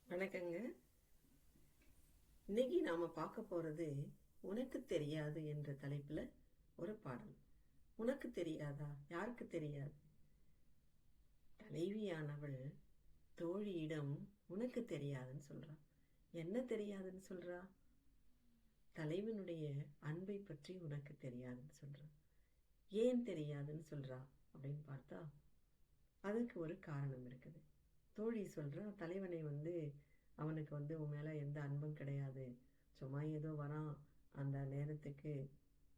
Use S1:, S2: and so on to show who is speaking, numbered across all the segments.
S1: வணக்கங்க. இன்னைக்கு நாம பார்க்க போறது உனக்கு தெரியாது என்ற தலைப்புல ஒரு பாடல். உனக்கு தெரியாதா? யாருக்கு தெரியாது? தலைவியானவள் தோழியிடம் உனக்கு தெரியாதுன்னு சொல்றா. என்ன தெரியாதுன்னு சொல்றா? தலைவனுடைய அன்பை பற்றி உனக்கு தெரியாதுன்னு சொல்றா. ஏன் தெரியாதுன்னு சொல்றா அப்படின்னு பார்த்தா அதுக்கு ஒரு காரணம் இருக்குது. தோழி சொல்றா, தலைவனை அவனுக்கு உன் மேல எந்த அன்பும் கிடையாது, சும்மா ஏதோ வரான், அந்த நேரத்துக்கு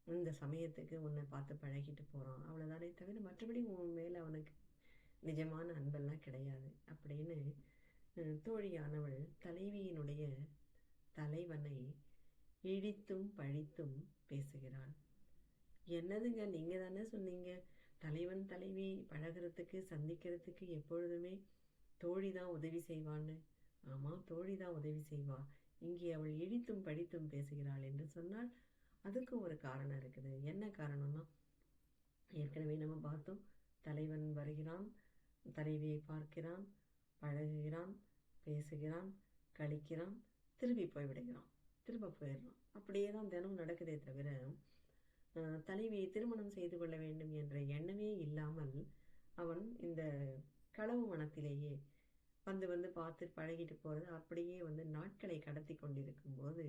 S1: இந்த சமயத்துக்கு உன்னை பார்த்து பழகிட்டு போறான், அவ்வளவுதானே தவிர மற்றபடி உன் மேல அவனுக்கு நிஜமான அன்பெல்லாம் கிடையாது அப்படின்னு தோழியானவள் தலைவியினுடைய தலைவனை இழித்தும் பழித்தும் பேசுகிறாள். என்னதுங்க, நீங்க தானே சொன்னீங்க தலைவன் தலைவி பழகிறதுக்கு சந்திக்கிறதுக்கு எப்பொழுதுமே தோழி தான் உதவி செய்வான்னு. ஆமா, தோழி தான் உதவி செய்வா. இங்கே அவள் இழித்தும் படித்தும் பேசுகிறாள் என்று சொன்னால் அதுக்கு ஒரு காரணம் இருக்குது. என்ன காரணம்னா, ஏற்கனவே நம்ம பார்த்தோம், தலைவன் வருகிறான், தலைவியை பார்க்கிறான், பழகுகிறான், பேசுகிறான், கழிக்கிறான், திரும்பி போய்விடுகிறான், திரும்ப போயிடுறான். அப்படியே தான் தினம் நடக்குதே தவிர தலைவியை திருமணம் செய்து கொள்ள வேண்டும் என்ற எண்ணமே இல்லாமல் அவன் இந்த களவு மனத்திலேயே வந்து பார்த்து பழகிட்டு போறது, அப்படியே நாட்களை கடத்தி கொண்டிருக்கும் போது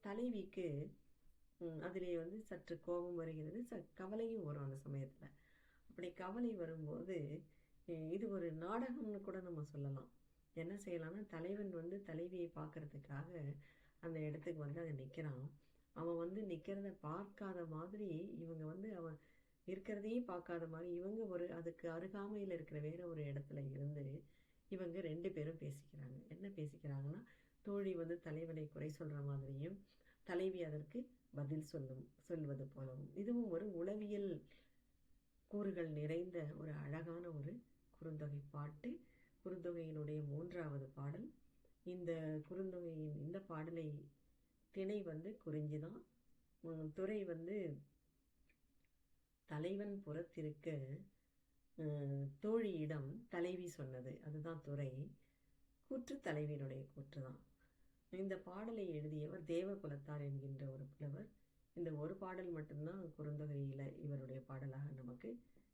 S1: தலைவிக்கு அதிலே சற்று கோபம் வருகிறது, கவலையும் வரும் அந்த சமயத்துல. அப்படி கவலை வரும்போது இது ஒரு நாடகம்னு கூட நம்ம சொல்லலாம். என்ன செய்யலாம்னா, தலைவன் தலைவியை பார்க்கறதுக்காக அந்த இடத்துக்கு அங்க நிக்கிறான். அவன் நிக்கிறத பார்க்காத மாதிரி இவங்க அவன் இருக்கிறதையே பார்க்காத மாதிரி இவங்க அதுக்கு அருகாமையில் இருக்கிற வேற ஒரு இடத்துல இருந்து இவங்க 2 பேரும் பேசிக்கிறாங்க. என்ன பேசிக்கிறாங்கன்னா, தோழி தலைவனை குறை சொல்ற மாதிரியும் தலைவி அதற்கு பதில் சொல்வது போலவும். இதுவும் ஒரு உளவியல் கூறுகள் நிறைந்த ஒரு அழகான ஒரு குறுந்தொகை பாட்டு. குறுந்தொகையினுடைய 3வது பாடல். இந்த குறுந்தொகையின் இந்த பாடலை திணை குறிஞ்சிதான். துறை தலைவன் புறத்திருக்க தோழியிடம் தலைவி சொன்னது, அதுதான் துறை. கூற்று தலைவியினுடைய கூற்றுதான். இந்த பாடலை எழுதியவர் தேவகுலத்தார் என்கின்ற ஒரு புலவர். இந்த ஒரு பாடல் மட்டும்தான் குறுந்தொகையில இவருடைய பாடலாக நமக்கு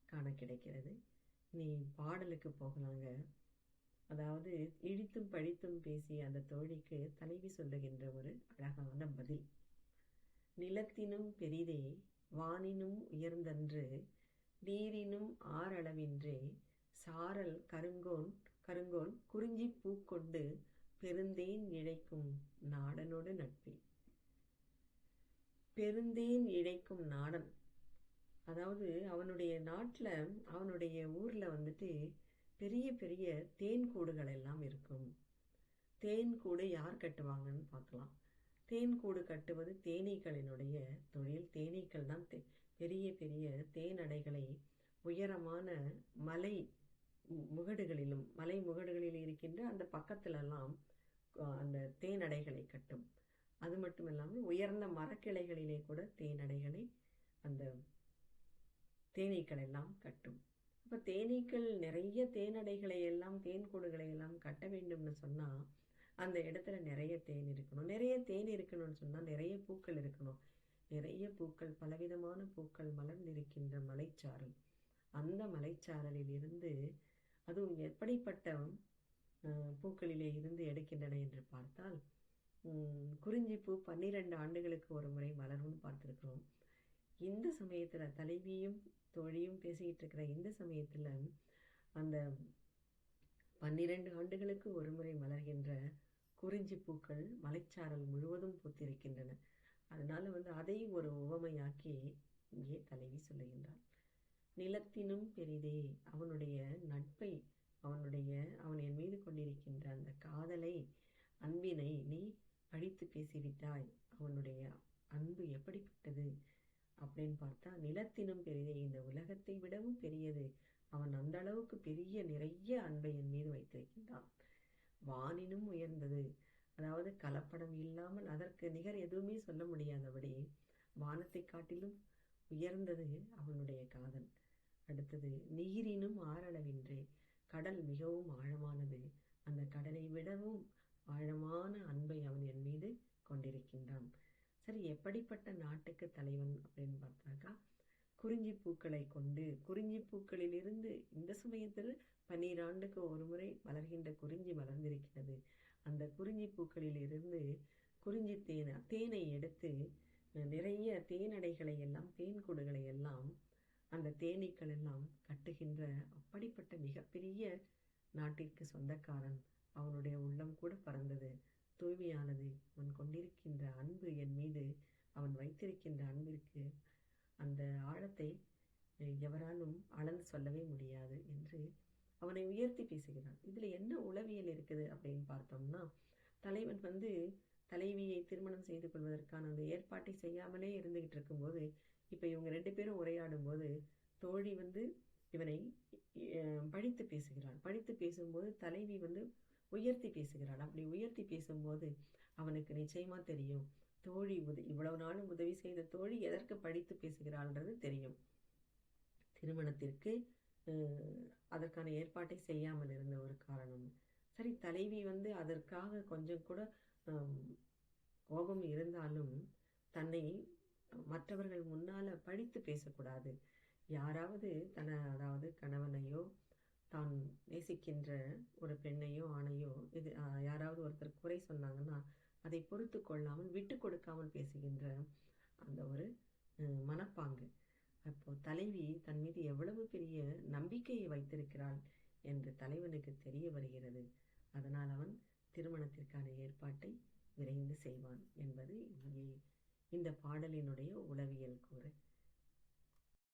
S1: காண கிடைக்கிறது. நீ பாடலுக்கு போகலாங்க. அதாவது, இழித்தும் பழித்தும் பேசிய அந்த தோழிக்கு தலைவி சொல்லுகின்ற ஒரு அழகான பதில். நிலத்தினும் பெரிதே வானினும் உயர்ந்தன்று, நீரினும் ஆறளவின்றே சாரல் கருங்கோன் குறிஞ்சி பூக்கொண்டு பெருந்தேன் இழைக்கும் நாடனோடு நட்பே. பெருந்தேன் இழைக்கும் நாடன், அதாவது அவனுடைய நாட்டுல, அவனுடைய ஊர்ல பெரிய பெரிய தேன் கூடுகள் எல்லாம் இருக்கும். தேன் கூடு யார் கட்டுவாங்கன்னு பார்க்கலாம். தேன் கூடு கட்டுவது தேனீக்களினுடைய தொழில். தேனீக்கள் தான் பெரிய பெரிய தேனடைகளை உயரமான மலை முகடுகளில் இருக்கின்ற அந்த பக்கத்திலெல்லாம் அந்த தேனடைகளை கட்டும். அது மட்டும் இல்லாமல் உயர்ந்த மரக்கிளைகளிலே கூட தேனடைகளை அந்த தேனீக்கள் எல்லாம் கட்டும். அப்ப தேனீக்கள் நிறைய தேனடைகளை எல்லாம் தேன்கூடுகளை எல்லாம் கட்ட வேண்டும்னு சொன்னா அந்த இடத்துல நிறைய தேன் இருக்கணும். நிறைய தேன் இருக்கணும்னு சொன்னா நிறைய பூக்கள் இருக்கணும். நிறைய பூக்கள், பலவிதமான பூக்கள் மலர்ந்திருக்கின்ற மலைச்சாரல். அந்த மலைச்சாரலில் இருந்து, அதுவும் எப்படிப்பட்ட பூக்களிலே இருந்து எடுக்கின்றன என்று பார்த்தால், குறிஞ்சி பூ 12 ஆண்டுகளுக்கு ஒரு முறை மலரும்னு பார்த்திருக்கிறோம். இந்த சமயத்துல தலைவியும் தோழியும் பேசிக்கிட்டு இருக்கிற இந்த சமயத்துல அந்த 12 ஆண்டுகளுக்கு ஒரு முறை மலர்கின்ற குறிஞ்சி பூக்கள் மலைச்சாரல் முழுவதும் பூத்திருக்கின்றன. அதனால அதை ஒரு உவமையாக்கி இங்கே தலைவி சொல்லுகின்றாள். நிலத்தினும் பெரிதே, அவனுடைய நட்பை, அவன் என் மீது கொண்டிருக்கின்ற அந்த காதலை, அன்பினை நீ அழித்து பேசிவிட்டாய். அவனுடைய அன்பு எப்படிப்பட்டது அப்படின்னு பார்த்தா, நிலத்தினும் பெரிதே, இந்த உலகத்தை விடவும் பெரியது. அவன் அந்த அளவுக்கு பெரிய நிறைய அன்பை என் மீது வைத்திருக்கின்றான். வானினும் உயர்ந்தது, அதாவது கலப்படம் இல்லாமல் அதற்கு நிகர் எதுவுமே சொல்ல முடியாதபடி வானத்தை காட்டிலும் உயர்ந்தது அவனுடைய காதல். அடுத்தது, நீரினும் ஆறளவின்றே, கடல் மிகவும் ஆழமானது, அந்த கடலை விடவும் ஆழமான அன்பை அவன் என் மீது கொண்டிருக்கின்றான். சரி, எப்படிப்பட்ட நாட்டுக்கு தலைவன் அப்படின்னு பார்த்தாக்கா, குறிஞ்சி பூக்களை கொண்டு, குறிஞ்சி பூக்களிலிருந்து இந்த சமயத்தில் 12 ஆண்டுக்கு ஒரு முறை மலர்கின்ற குறிஞ்சி மலர்ந்திருக்கிறது. அந்த குறிஞ்சி பூக்களில் இருந்து குறிஞ்சி தேனை எடுத்து நிறைய தேனடைகளை எல்லாம், தேன் கூடுகளை எல்லாம் அந்த தேனீக்கள் எல்லாம் கட்டுகின்ற அப்படிப்பட்ட மிகப்பெரிய நாட்டிற்கு சொந்தக்காரன். அவனுடைய உள்ளம் கூட பறந்தது, தூய்மையானது. அவன் கொண்டிருக்கின்ற அன்பு என் மீது, அவன் வைத்திருக்கின்ற அன்பிற்கு அந்த ஆழத்தை எவராலும் அளந்து சொல்லவே முடியாது என்று அவனை உயர்த்தி பேசுகிறான். இதுல என்ன உளவியல் இருக்குது அப்படின்னு பார்த்தோம்னா, தலைவன் தலைவியை திருமணம் செய்து கொள்வதற்கான அந்த ஏற்பாட்டை செய்யாமலே இருந்துகிட்டு இருக்கும்போது, இப்ப இவங்க 2 பேரும் உரையாடும் போது தோழி இவனை பழித்து பேசுகிறாள். பழித்து பேசும்போது தலைவி உயர்த்தி பேசுகிறாள். அப்படி உயர்த்தி பேசும்போது அவனுக்கு நிச்சயமா தெரியும், தோழி இவ்வளவு நாளும் உதவி செய்த தோழி எதற்கு பழித்து பேசுகிறாள்ன்றது தெரியும். திருமணத்திற்கு அதற்கான ஏற்பாட்டை செய்யாமல் இருந்த ஒரு காரணம். சரி, தலைவி அதற்காக கொஞ்சம் கூட கோபம் இருந்தாலும் தன்னை மற்றவர்கள் முன்னால பழித்து பேசக்கூடாது. யாராவது அதாவது கணவனையோ தான் நேசிக்கின்ற ஒரு பெண்ணையோ ஆணையோ யாராவது ஒருத்தர் குறை சொன்னாங்கன்னா அதை பொறுத்து கொள்ளாமல் விட்டு கொடுக்காமல் பேசுகின்ற அந்த ஒரு மனப்பாங்கு. அப்போ தலைவி தன் மீது எவ்வளவு பெரிய நம்பிக்கையை வைத்திருக்கிறாள் என்று தலைவனுக்கு தெரிய வருகிறது. அதனால் அவன் திருமணத்திற்கான ஏற்பாட்டை விரைந்து செய்வான் என்பது இங்கே இந்த பாடலினுடைய உளவியல் கூறு.